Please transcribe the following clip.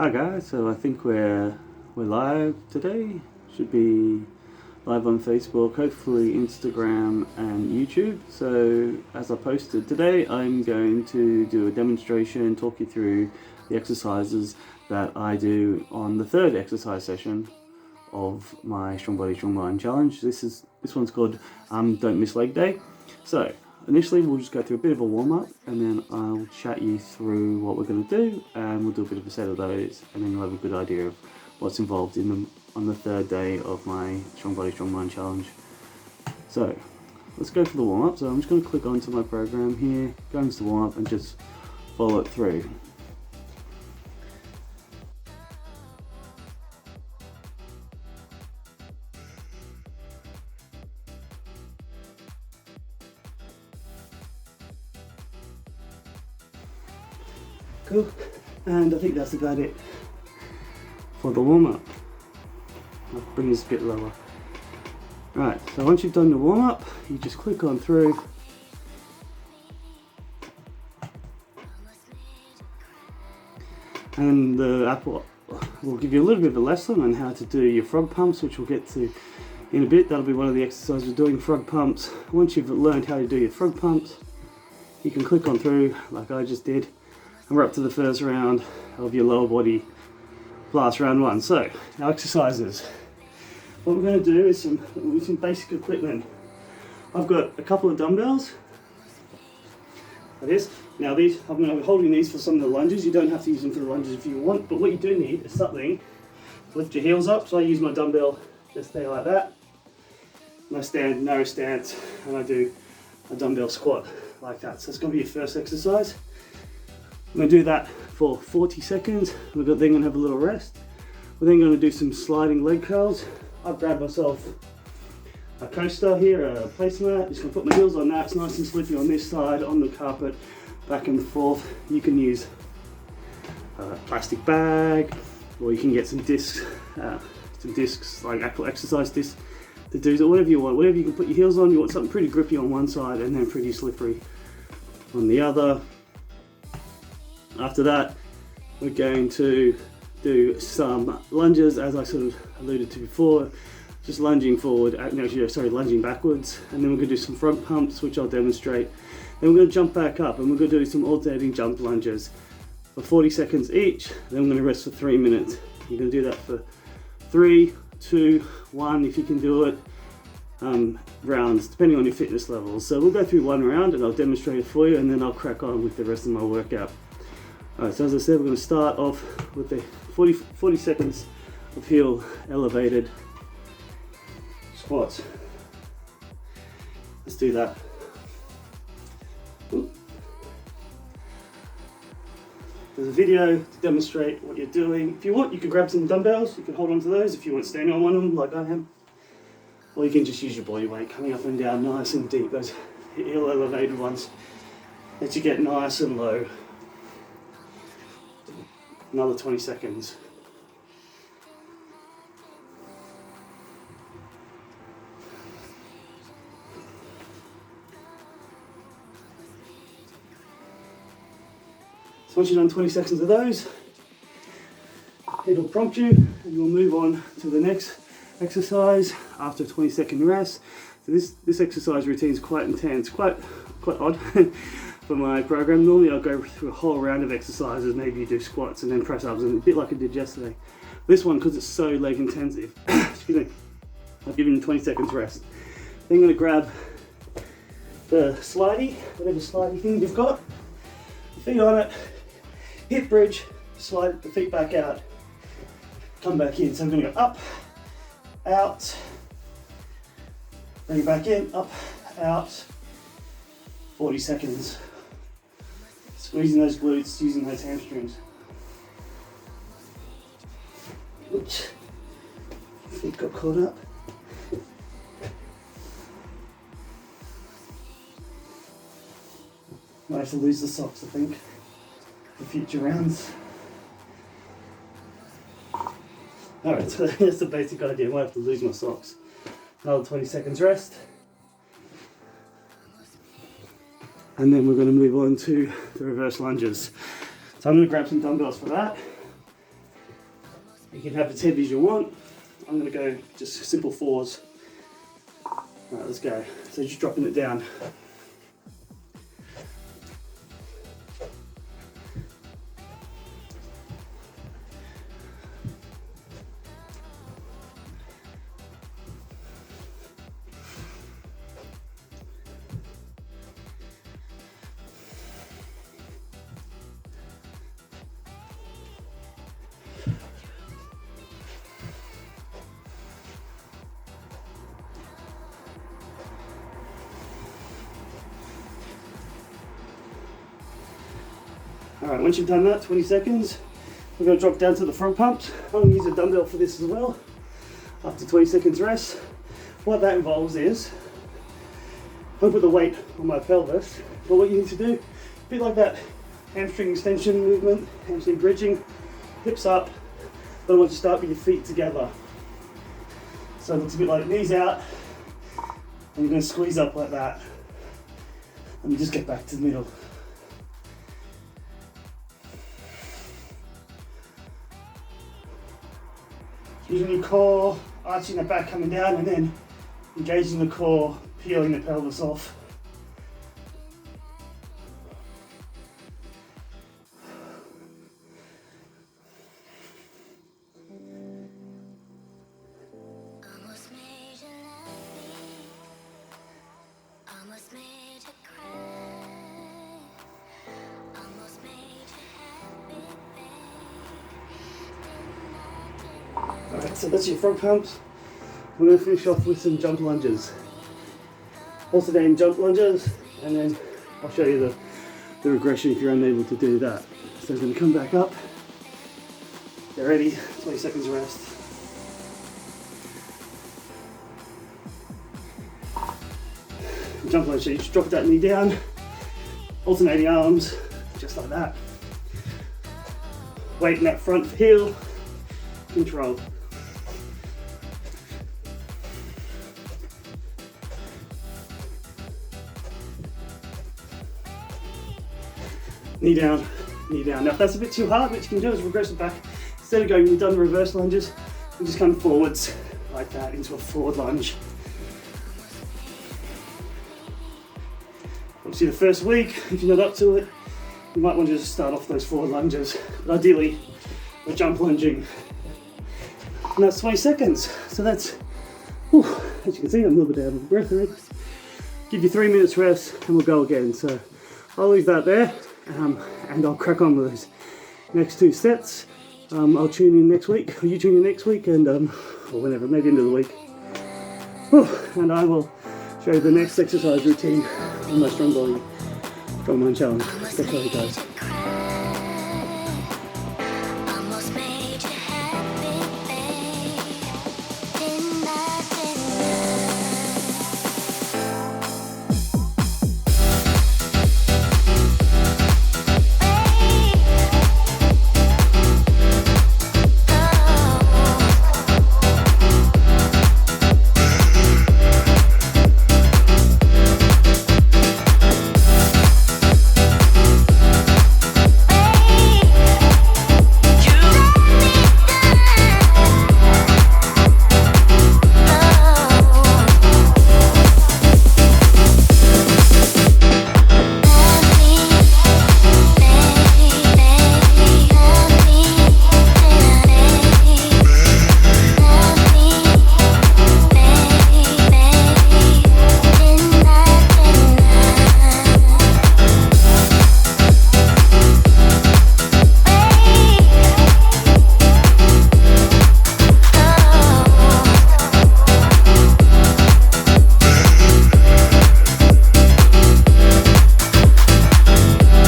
Hi guys, so I think we're live today. Should be live on Facebook, hopefully Instagram and YouTube. So as I posted today, I'm going to do a demonstration, talk you through the exercises that I do on the third exercise session of my Strong Body Strong Mind challenge. This one's called Don't Miss Leg Day. So initially we'll just go through a bit of a warm-up and then I'll chat you through what we're going to do, and we'll do a bit of a set of those, and then you'll have a good idea of what's involved in them on the third day of my Strong Body Strong Mind challenge. So let's go for the warm-up. So I'm just going to click onto my program here, go into the warm-up and just follow it through. Cool, and I think that's about it for the warm-up. I'll bring this a bit lower. Right, so once you've done the warm-up, you just click on through. And the app will give you a little bit of a lesson on how to do your frog pumps, which we'll get to in a bit. That'll be one of the exercises we're doing, frog pumps. Once you've learned how to do your frog pumps, you can click on through like I just did. And we're up to the first round of your lower body blast, round one. So, our exercises. What we're going to do is some basic equipment. I've got a couple of dumbbells, like this. Now these, I'm going to be holding these for some of the lunges. You don't have to use them for the lunges if you want, but what you do need is something to lift your heels up. So I use my dumbbell just there like that. And I stand, narrow stance, and I do a dumbbell squat like that. So it's going to be your first exercise. I'm going to do that for 40 seconds. We're then going to have a little rest. We're then going to do some sliding leg curls. I've grabbed myself a coaster here, a placemat. Just going to put my heels on that. It's nice and slippery on this side, on the carpet, back and forth. You can use a plastic bag, or you can get some discs like actual exercise discs to do whatever you want. Whatever you can put your heels on. You want something pretty grippy on one side and then pretty slippery on the other. After that, we're going to do some lunges, as I sort of alluded to before, just lunging forward, lunging backwards, and then we're going to do some front pumps, which I'll demonstrate. Then we're going to jump back up, and we're going to do some alternating jump lunges for 40 seconds each. Then we're going to rest for 3 minutes. You're going to do that for 3, 2, 1, if you can do it, rounds, depending on your fitness levels. So we'll go through one round, and I'll demonstrate it for you, and then I'll crack on with the rest of my workout. Alright, so as I said, we're going to start off with the 40 seconds of heel elevated squats. Let's do that. There's a video to demonstrate what you're doing. If you want, you can grab some dumbbells. You can hold on to those if you want, standing on one of them like I am. Or you can just use your body weight, coming up and down nice and deep. Those heel elevated ones let you get nice and low. Another 20 seconds. So once you've done 20 seconds of those, it'll prompt you and you'll move on to the next exercise after a 20-second rest. So this exercise routine is quite intense, quite odd. For my program, normally I'll go through a whole round of exercises. Maybe you do squats and then press ups, and a bit like I did yesterday. This one, because it's so leg intensive, excuse me, I've given you 20 seconds rest. Then I'm going to grab the slidey, whatever slidey thing you've got, feet on it, hip bridge, slide the feet back out, come back in. So I'm going to go up, out, bring it back in, up, out, 40 seconds. Squeezing those glutes, using those hamstrings. Oops, feet got caught up. Might have to lose the socks, I think, for future rounds. Alright, so that's the basic idea. I might have to lose my socks. Another 20 seconds rest. And then we're going to move on to the reverse lunges. So I'm going to grab some dumbbells for that. You can have as heavy as you want. I'm going to go just simple 4s. Alright, let's go. So just dropping it down. Alright, once you've done that, 20 seconds, we're going to drop down to the frog pumps. I'm going to use a dumbbell for this as well, after 20 seconds rest. What that involves is, I'll put the weight on my pelvis, but what you need to do, a bit like that hamstring extension movement, hamstring bridging, hips up, but I want you to start with your feet together. So it looks a bit like knees out, and you're going to squeeze up like that, and just get back to the middle. Using your core, arching the back, coming down, and then engaging the core, peeling the pelvis off. Alright, so that's your frog pumps. We're going to finish off with some jump lunges. Alternating jump lunges, and then I'll show you the regression if you're unable to do that. So we're going to come back up. Get ready, 20 seconds rest. Jump lunge, so you just drop that knee down, alternating arms, just like that. Weight in that front heel, control. Knee down, knee down. Now if that's a bit too hard, what you can do is regress it back. Instead of going, we've done the reverse lunges, you just come forwards like that into a forward lunge. Obviously the first week, if you're not up to it, you might want to just start off those forward lunges. But ideally, we're jump lunging. And that's 20 seconds. So that's, whew, as you can see, I'm a little bit out of breath already. Give you 3 minutes rest and we'll go again. So I'll leave that there. And I'll crack on with those next 2 sets. I'll tune in next week, or you tune in next week, and or whenever, maybe end of the week. And I will show you the next exercise routine on my strong body strongman challenge. That's how it goes.